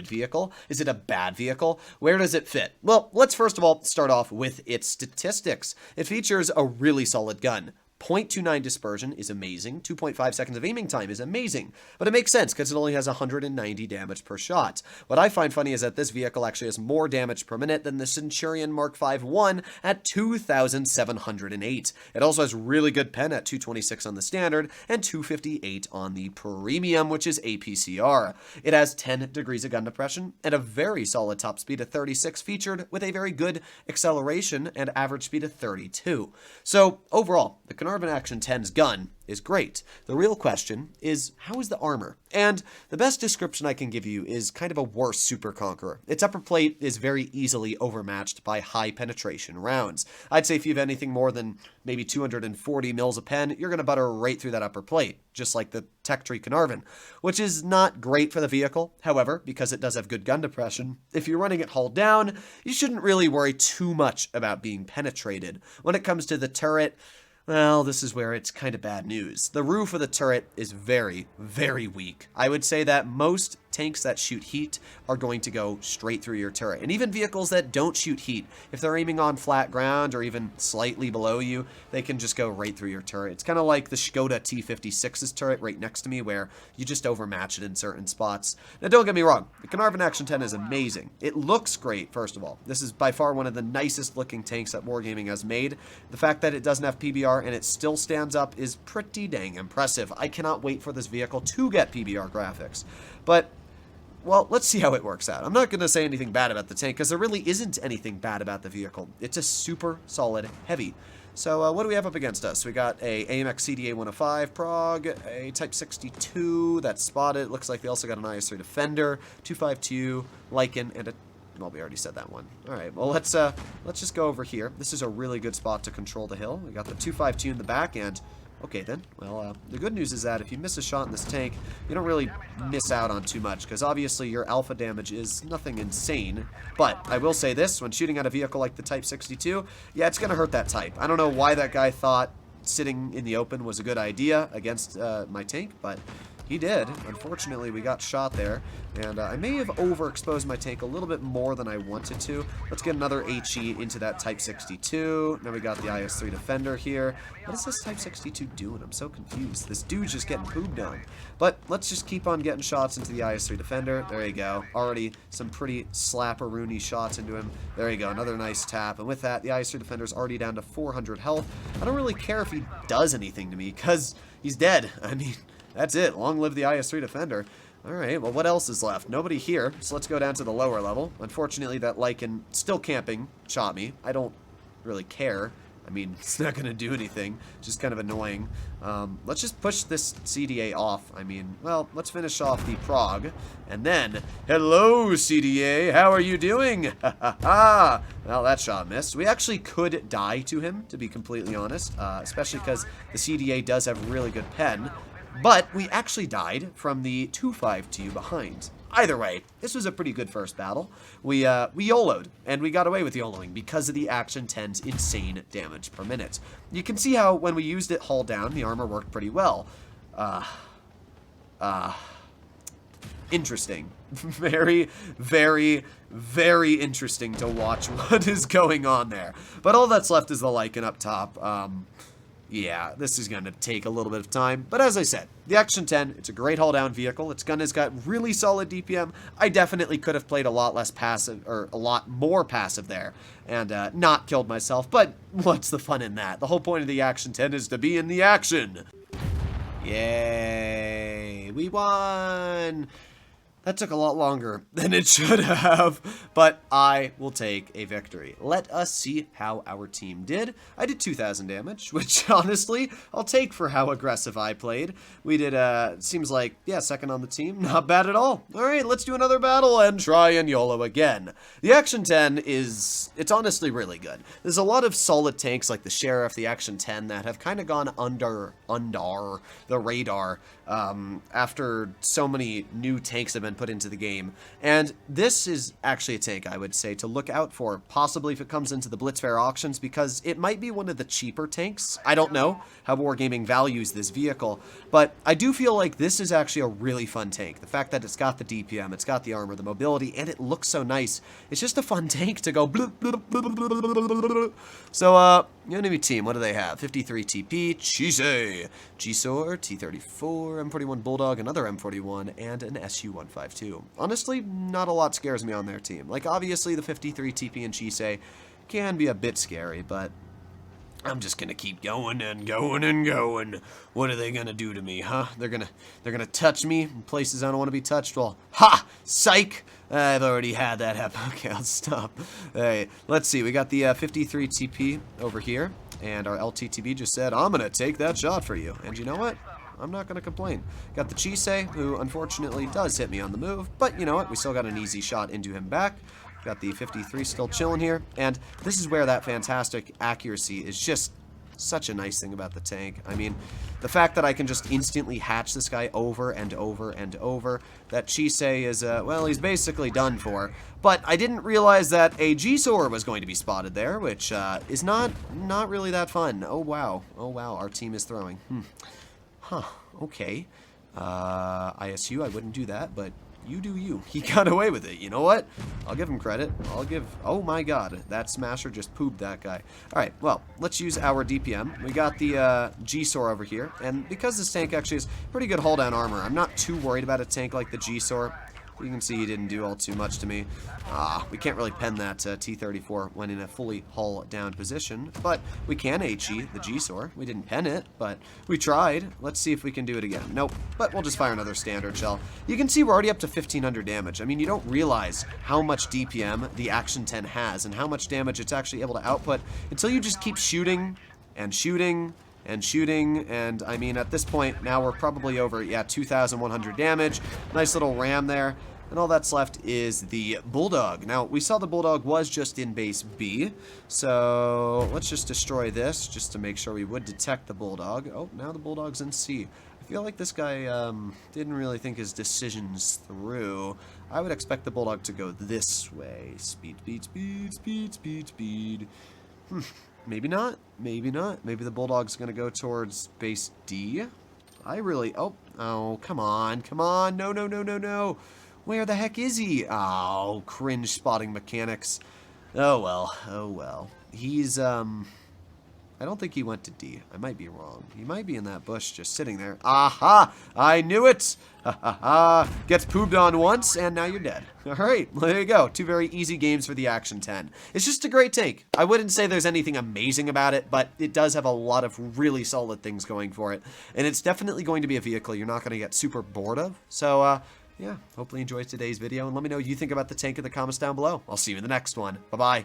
good vehicle? Is it a bad vehicle? Where does it fit? Well, let's first of all start off with its statistics. It features a really solid gun. 0.29 dispersion is amazing. 2.5 seconds of aiming time is amazing. But it makes sense because it only has 190 damage per shot. What I find funny is that this vehicle actually has more damage per minute than the Centurion Mark V-1 at 2,708. It also has really good pen at 226 on the standard and 258 on the premium, which is APCR. It has 10 degrees of gun depression and a very solid top speed of 36 featured with a very good acceleration and average speed of 32. So overall, the Caernarvon Action 10's gun is great. The real question is, how is the armor? And the best description I can give you is kind of a worse Super Conqueror. Its upper plate is very easily overmatched by high penetration rounds. I'd say if you have anything more than maybe 240 mils of pen, you're going to butter right through that upper plate, just like the Tech Tree Caernarvon, which is not great for the vehicle. However, because it does have good gun depression, if you're running it hull down, you shouldn't really worry too much about being penetrated. When it comes to the turret, well, this is where it's kind of bad news. The roof of the turret is very, very weak. I would say that most tanks that shoot heat are going to go straight through your turret. And even vehicles that don't shoot heat, if they're aiming on flat ground or even slightly below you, they can just go right through your turret. It's kind of like the Skoda T56's turret right next to me, where you just overmatch it in certain spots. Now, don't get me wrong. The Caernarvon Action 10 is amazing. It looks great, first of all. This is by far one of the nicest looking tanks that Wargaming has made. The fact that it doesn't have PBR and it still stands up is pretty dang impressive. I cannot wait for this vehicle to get PBR graphics. But well, let's see how it works out. I'm not going to say anything bad about the tank, because there really isn't anything bad about the vehicle. It's a super solid heavy. So what do we have up against us? We got a AMX CDA 105 prog, a Type 62 that's spotted. Looks like they also got an IS-3 Defender, 252, Lycan, and a... well, we already said that one. All right, well, let's just go over here. This is a really good spot to control the hill. We got the 252 in the back, and... okay, then. Well, the good news is that if you miss a shot in this tank, you don't really miss out on too much, because obviously your alpha damage is nothing insane. But I will say this, when shooting at a vehicle like the Type 62, yeah, it's going to hurt that type. I don't know why that guy thought sitting in the open was a good idea against my tank, but he did. Unfortunately, we got shot there, and I may have overexposed my tank a little bit more than I wanted to. Let's get another HE into that Type 62. Now we got the IS-3 Defender here. What is this Type 62 doing? I'm so confused. This dude's just getting pooped on. But let's just keep on getting shots into the IS-3 Defender. There you go. Already some pretty slapperoony shots into him. There you go. Another nice tap. And with that, the IS-3 Defender's already down to 400 health. I don't really care if he does anything to me, because he's dead. I mean... that's it. Long live the IS-3 Defender. Alright, well, what else is left? Nobody here, so let's go down to the lower level. Unfortunately, that Lycan, still camping, shot me. I don't really care. I mean, it's not going to do anything. It's just kind of annoying. Let's just push this CDA off. I mean, well, let's finish off the prog. And then, hello, CDA. How are you doing? Ha ha ha. Well, that shot missed. We actually could die to him, to be completely honest. Especially because the CDA does have really good pen. But we actually died from the 252 behind. Either way, this was a pretty good first battle. We YOLO'd, and we got away with YOLOing because of the Action 10's insane damage per minute. You can see how when we used it hull down, the armor worked pretty well. Interesting. Very, very, very interesting to watch what is going on there. But all that's left is the Lycan up top. Yeah, this is going to take a little bit of time. But as I said, the Action 10, it's a great hull-down vehicle. Its gun has got really solid DPM. I definitely could have played a lot less passive, or a lot more passive there, and not killed myself. But what's the fun in that? The whole point of the Action 10 is to be in the action. Yay! We won! That took a lot longer than it should have, but I will take a victory. Let us see how our team did. I did 2,000 damage, which honestly, I'll take for how aggressive I played. We did, seems like, yeah, second on the team. Not bad at all. All right, let's do another battle and try and YOLO again. The Action 10 it's honestly really good. There's a lot of solid tanks like the Sheriff, the Action 10 that have kind of gone under the radar after so many new tanks have been put into the game. And this is actually a tank, I would say, to look out for, possibly if it comes into the Blitzfair auctions, because it might be one of the cheaper tanks. I don't know how Wargaming values this vehicle, but I do feel like this is actually a really fun tank. The fact that it's got the DPM, it's got the armor, the mobility, and it looks so nice. It's just a fun tank to go bloop, bloop, bloop, bloop, bloop, bloop. So, enemy team, what do they have? 53 TP, Cheese, G-Sor, T-34, M41 Bulldog, another M41, and an SU-152. Honestly, not a lot scares me on their team. Like, obviously, the 53 TP and Cheese can be a bit scary, but I'm just gonna keep going and going and going. What are they gonna do to me, huh? They're gonna touch me in places I don't want to be touched. Well, ha! Psych! I've already had that happen. Okay, I'll stop. Hey, let's see. We got the 53 TP over here, and our LTTB just said, I'm gonna take that shot for you. And you know what? I'm not going to complain. Got the Chisei, who unfortunately does hit me on the move, but you know what? We still got an easy shot into him back. Got the 53 still chilling here, and this is where that fantastic accuracy is just such a nice thing about the tank. I mean, the fact that I can just instantly hatch this guy over and over and over. That Chisei is, well, he's basically done for. But I didn't realize that a G-Sor was going to be spotted there, which is not really that fun. Oh, wow. Oh, wow. Our team is throwing. Huh, okay. ISU, I wouldn't do that, but you do you. He got away with it. You know what? I'll give him credit. Oh my god, that Smasher just pooped that guy. Alright, well, let's use our DPM. We got the G-Sor over here, and because this tank actually has pretty good hull down armor, I'm not too worried about a tank like the G-Sor. You can see he didn't do all too much to me. We can't really pen that T-34 when in a fully hull down position, but we can HE the G-Sor. We didn't pen it, but we tried. Let's see if we can do it again. Nope, but we'll just fire another standard shell. You can see we're already up to 1,500 damage. I mean, you don't realize how much DPM the Action 10 has and how much damage it's actually able to output until you just keep shooting and shooting and shooting, and I mean, at this point, now we're probably over, yeah, 2,100 damage. Nice little ram there, and all that's left is the Bulldog. Now, we saw the Bulldog was just in base B, so let's just destroy this, just to make sure we would detect the Bulldog. Oh, now the Bulldog's in C. I feel like this guy didn't really think his decisions through. I would expect the Bulldog to go this way. Speed, speed, speed, speed, speed, speed. Maybe not. Maybe not. Maybe the Bulldog's going to go towards base D. Oh, come on. Come on. No, no, no, no, no. Where the heck is he? Oh, cringe spotting mechanics. Oh, well. Oh, well. He's, I don't think he went to D. I might be wrong. He might be in that bush just sitting there. Aha! I knew it! Ha ha ha! Gets pooped on once, and now you're dead. Alright, there you go. 2 very easy games for the Action 10. It's just a great tank. I wouldn't say there's anything amazing about it, but it does have a lot of really solid things going for it. And it's definitely going to be a vehicle you're not going to get super bored of. So, yeah, hopefully you enjoyed today's video, and let me know what you think about the tank in the comments down below. I'll see you in the next one. Bye-bye.